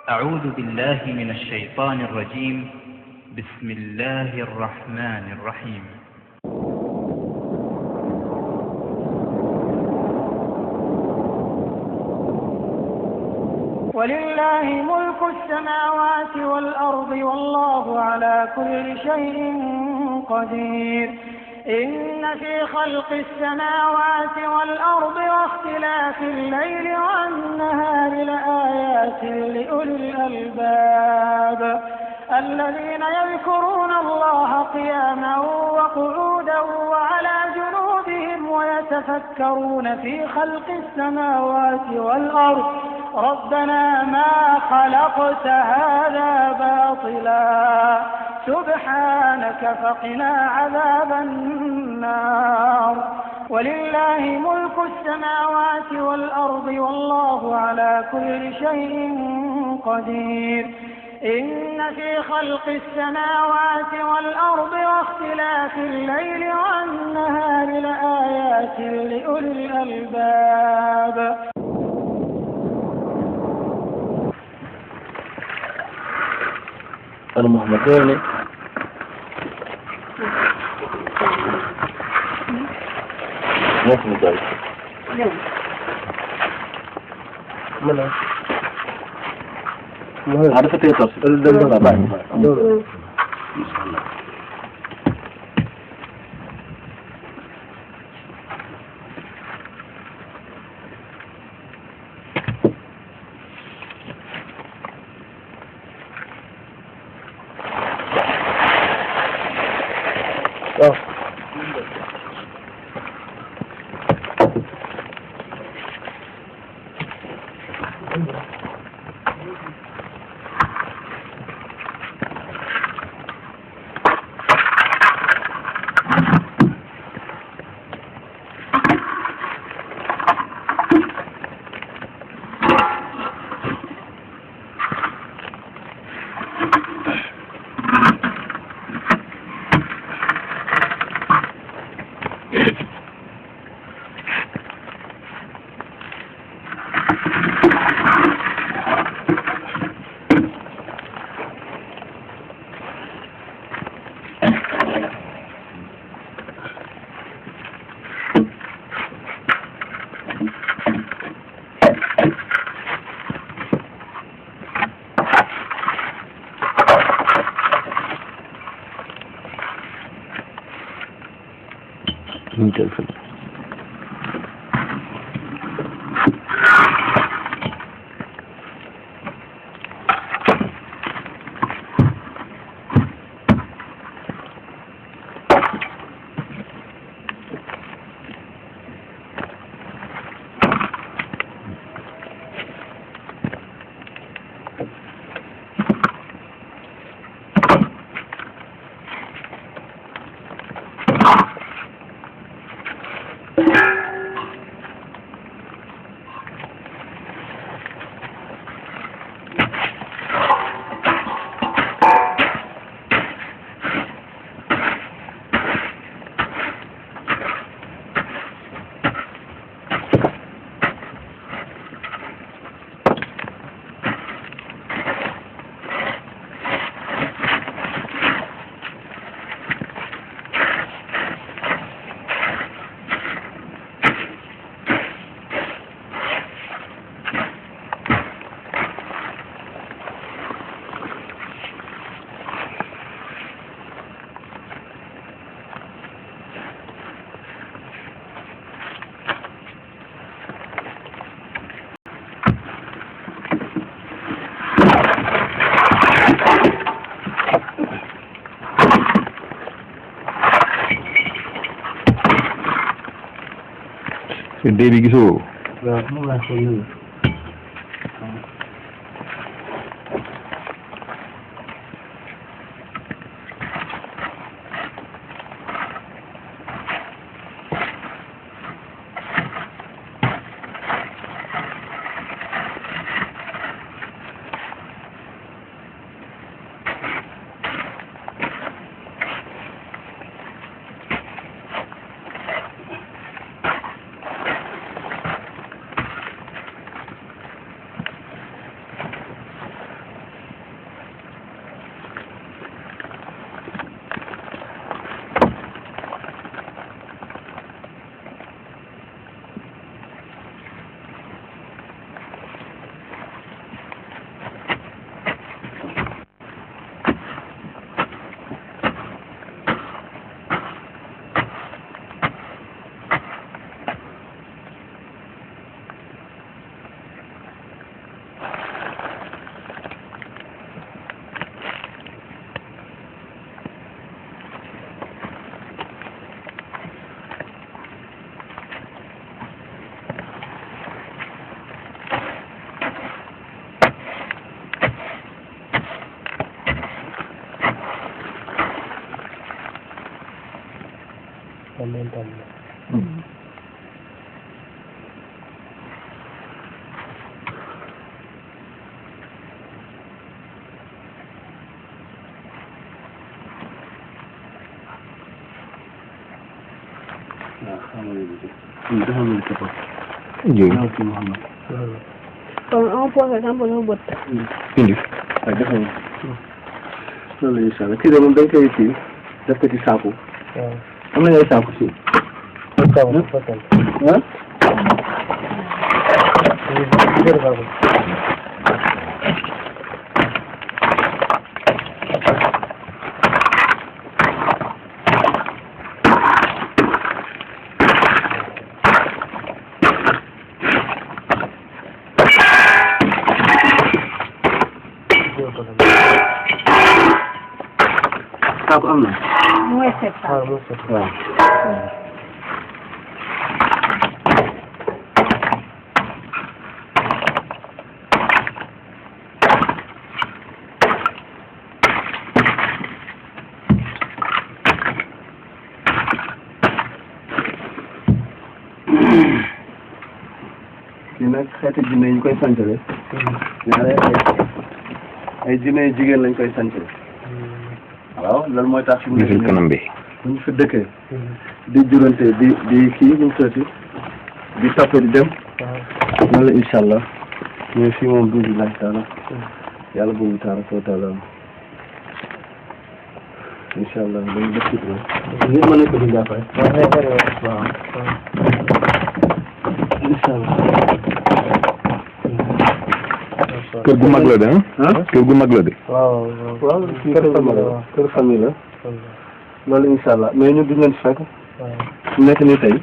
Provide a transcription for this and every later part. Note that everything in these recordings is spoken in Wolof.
أعوذ بالله من الشيطان الرجيم. بسم الله الرحمن الرحيم. ولله ملك السماوات والأرض والله على كل شيء قدير. إن في خلق السماوات والأرض واختلاف الليل والنهار لآيات لأولي الألباب الذين يذكرون الله قياما وقعودا وعلى جنوبهم ويتفكرون في خلق السماوات والأرض ربنا ما خلقت هذا باطلا سبحانك فقنا عذاب النار. ولله ملك السماوات والأرض والله على كل شيء قدير. إن في خلق السماوات والأرض واختلاف الليل والنهار لآيات لأولي الألباب. المحمدين نحن ذلك منع عرفت ايه تصل Dewi gitu. Còn ông po phải thăm một bột. indi loolu incha allah kii de moom dañ koy kii def ko ci saaku. am nañu ay saaku si. saaku am na. Mooy set sax. waaw. lii nag xeeti jinne yi ñu koy sancale. ñaare ay jinne yu jigéen lañ koy sancale. waaw loolu mooy tax fi mu gisul kanam bi bu ñu fi dëkkee di jurante di kii ñu sotti di toppee di dem noonu la incha allah mais fii moom bismillahi taala yàlla boobu tabaraka wa taala incha allah dañu def ci nit mën nañ ko di jàppale waaw incha allah kër gu mag la de ah kër gu mag la de waaw kër famille la loolu incha allah mais ñun duñ leen fi fekk nekk nii tey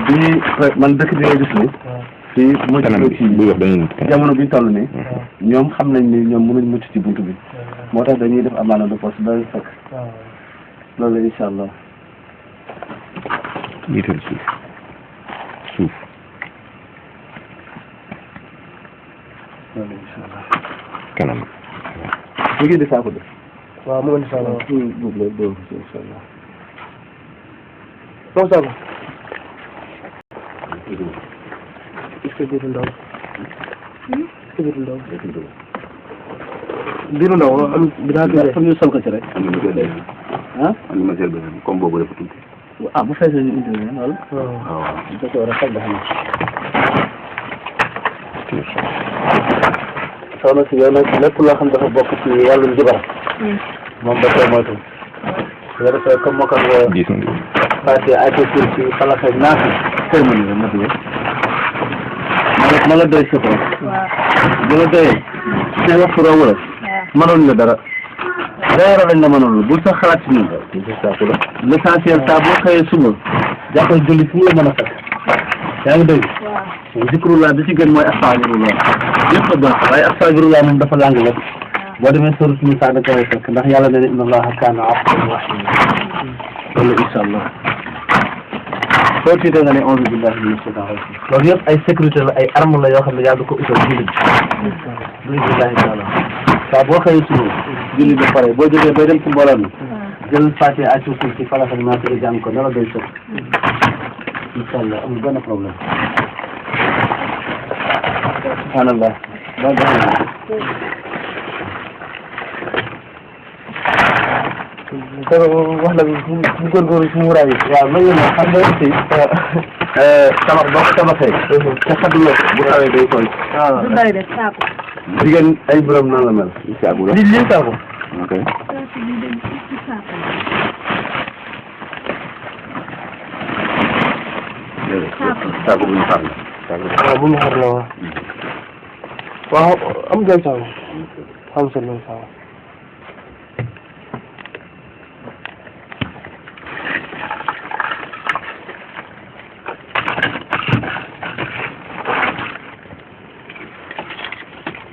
bi man dëkk bi ngay gis ni fii mu kanam bi bu wax dañuy jamono bi toll nii ñoom xam nañ ni ñoom mënuñ mucc ci buntu bi moo tax dañuy def amaana de poste day fekk loolu la incha allah jiital suuf loolu incha allah kanam ñu ngi di saako de waaw mu ngi incha allah. boobu la boobu incha allah macha allah. est-ce que biiru ndaw. est-ce que biiru ndaw. biiru ndaw am bi daa gën a. xam ñu sol ko ci rek. am na ma seet ah. am na ma seet comme boobu dafa tuuti ah bu fekkee ñu indi leen wala. waaw bu fekkee war a faj dafa soxna si yow nag lépp loo xam dafa bokk ci wàllum jibar moom da koy moytu su ko defee comme moo ko gis nga passé ay ko ci xalaat ak naaf kër ma ni la mat ma la doy si ko bu la doyee ne waxtu rawu la mënoon la dara dara lañ la mënoon bul sax xalaat ci ñun l'essentiel saa boo xëyee suba jàppal julli fu mu la mën a fekk yaa ngi dégg zikrullah bi ci gën mooy astaghfirullah yëpp a baax waaye astaghfirullah moom dafa làng lépp boo demee sóoratu Nisaa da koy fekk ndax yàlla nee na inna allaha kaana afuwwan rahiima loolu incha allah soo tiitee nga ne auzu billahi mina shaytaani rajiim loolu yëpp ay sécurité la ay arme la yoo xam ne yàlla da ko utal jullit bi billahi taala saa boo xëyee suba julli ba pare boo jógee bay dem ci mbooloo mi jël Faatiha ay suuf ci Falaq ak Naas jàng ko dara doy sëkk incha allah amul benn problème subhanallah ba wax la bu góorgóorlu ci muuraay yi. waaw loolu nag xam nga aussi tabax boo ko tabaxee te xaddu la bu tawee day koy du doy de saako. jigéen ay borom nan la mel saabu la lii saako. ok saabu bu ñu xar la waaw bu ñu xar la waaw. waaw am jël saako. am sa loolu saako.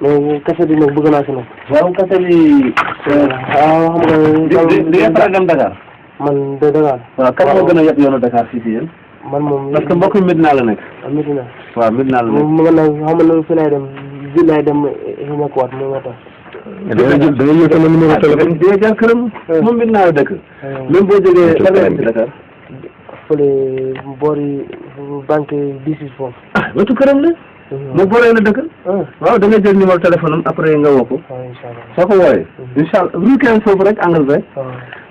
mais kese bi nag bëgg naa si nag. waaw kese bi waaw xam nga. di nga faral dem Dakar man de Dakar. waaw kan moo gën a yeb yoonu Dakar fii si yéen man moom. parce que mbokk mi Medina la nekk Medina. waaw Medina la nekk moom mën naa xam nga fi lay dem ji lay dem Himakuwaat moo nga tax. da ngay jël sama numéro téléphone di nga jël këram moom Medina la dëkk même boo jógee fan la ci Dakar fële boori banque BICIS foofu. ah wetu këram la. mu booree la dëkk. waaw da ngay jël numéro téléphone am après nga woo ko. waaw incha allah soo ko wooyee. incha allah rue 15 foofu rek angle bi.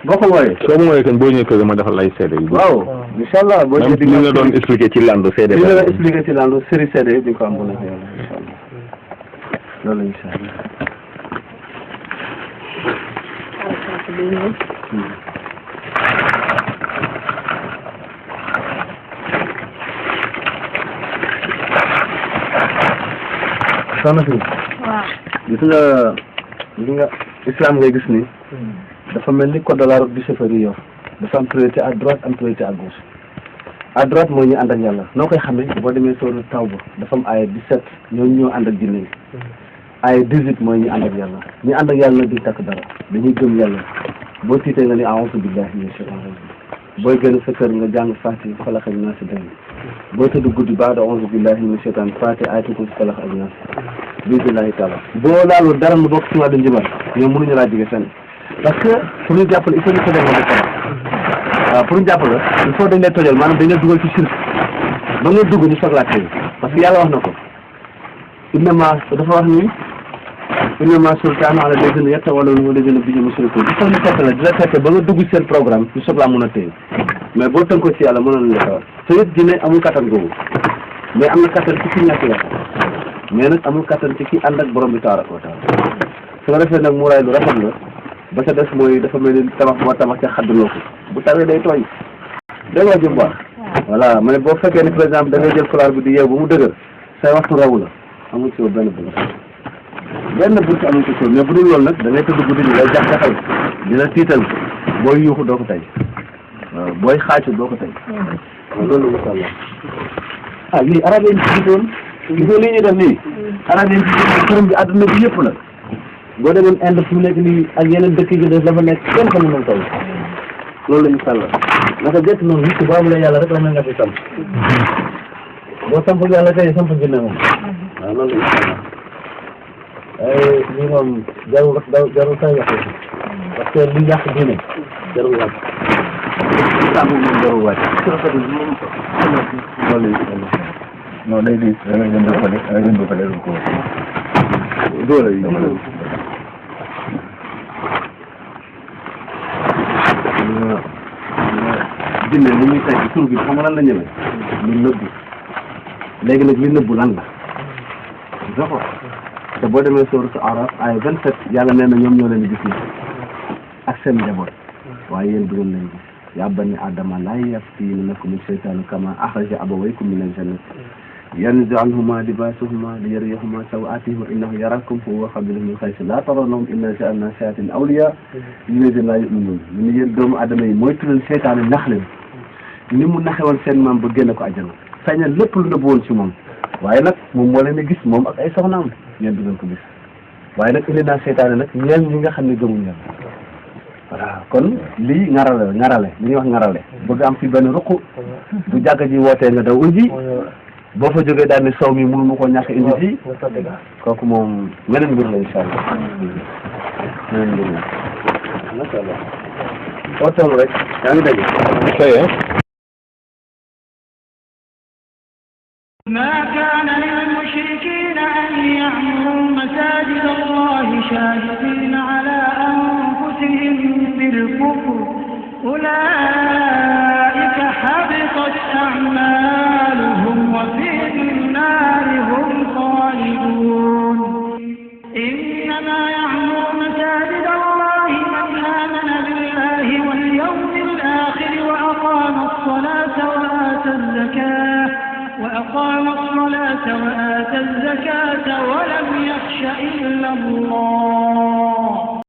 boo ko wooyee. soo ma wooyee kan boo ñëwee kër ma defal lay seede yi. waaw incha allah boo ñëwee li nga doon expliqué ci landu seede. li nga doon expliqué ci landu série seede yi di ko am bu nekk yàlla incha allah loolu incha allah. soxna si. waaw. gis nga islam ngay gis ni dafa mel ni code de la route du chauffeur yi yor dafa am priorité à droite am priorité à gauche à droite mooy ñu ànd ak yàlla noo koy xamee boo demee sóoru Tawba dafa am ay 17 ñooñu ñoo ànd ak jinne yi ay 18 mooy ñu ànd ak yàlla ñu ànd ak yàlla nag duñ takk dara dañuy gëm yàlla boo tiitee nga ni a'uuzu billahi mina shaytaani rajiim booy gën sa kër nga jàng Faatiha Falaq ak Naas dégg boo tëdd guddi baada a'uuzu billahi mina shaytaani Faatiha Ayatul Kursi Falaq ak Naas bismillahi taala boo laalul dara mu bokk ci wàllu njibar ñoom mënuñu laa jóge fenn parce que pour ñu jàppale il faut ñu tojal la waaw pour ñu jàppale il faut dañ lay tojal maanaam dañ lay dugal ci shirk ba nga dugg ñu soog laa tey parce que yàlla wax na ko innama dafa wax ni innama sultaanu ala lazina yatawallawnahu lazina bihi mushrikuun il faut ñu fekk la di la fekk ba nga dugg seen programme ñu soog laa mën a téye mais boo tënkoo ci yàlla mënoon la ko te it dina amul kattan googu mais am na kattan ci ki ñàkk yàlla mais nag amul kattan ci ki ànd ak borom bi tabaraka wa taala su ko defee nag muraay lu rafet la ba ca des mooy dafa mel ni tabax boo tabax ca xadduloo ko bu tawee day tooy dégg nga jëm baax voilà mais boo fekkee ni par exemple da ngay jël fulaar bi di yeew ba mu dëgër say waxtu rawu la amul ci benn bëgg amul ci mais bu dul loolu nag da ngay tëdd guddi ñu lay jax-jaxal dina tiital booy yuuxu doo ko tey waaw booy xaacu doo ko tey waaw loolu masha Allah ah lii arab yi ci gisoon gisoo lii ñuy def nii arab yi ci gisoon këram bi àdduna bi yëpp la boo demoon Inde fu mu nekk nii ak yeneen dëkk yi def dafa nekk kenn xamul noonu taw loolu la ñu sàll naka jëkk noonu nit ki baabu la yàlla rek la mel nga fi samp boo samp yàlla kay samp jinne moom waaw loolu la ñu sàll ay lii moom jarul say wax parce que li yàq diine jarul wàcc sàmm moom jarul wàcc loolu la ñu sàll non day di da ngay jënd ko def da ngay jënd ko def ko doole yi jinne li muy tey tur bi xam nga lan la ñëwee li nëbbu léegi nag li nëbbu lan la dafa te boo demee sourate Araf ay 27 yàlla nee na ñoom ñoo leen di gis ni ak seen njaboot waaye yéen du ngeen leen gis yaa bani aadama laa yaftinannakum shaytaanu kamaa axraja abawaykum mina al-jannati yanzi'u anhumaa libaasahuma liyuriyahumaa saw'aatihima innahu yaraakum huwa wa qabiluhu min haysu laa tarawnahum innaa ja'alnaa shayaa'iina awliyaa lillaziina laa yu'minuun ñu ne yéen doomu aadama yi moytu leen seytaane nax leen ni mu naxe woon seen maam ba génne ko àjjana sañal lépp lu nëbb woon ci moom waaye nag moom moo leen a gis moom ak ay soxnaam yéen du ngeen ko gis waaye nag indi naa seytaane nag ñeen ñi nga xam ne gëmuñ yàlla voilà kon lii ngarale li ñuy wax ngarale bëgg am fi benn ruq bu jàkka ji wootee nga daw uji boo fa jógee daal ni sow mi mënu ma koo ñàkk indi fii kooku moom meneen mbir la incha allah meneen mbir la macha allah foo toll rek yaa ngi dégg ما كان للمشركين أن يعمروا مساجد الله شاهدين على أنفسهم بالكفر أولئك حبطت أعمالهم وفي النار هم خالدون إنما يعمر مساجد الله من آمن بالله واليوم الآخر وأقام الصلاة وآتى الزكاة ولم يخش إلا الله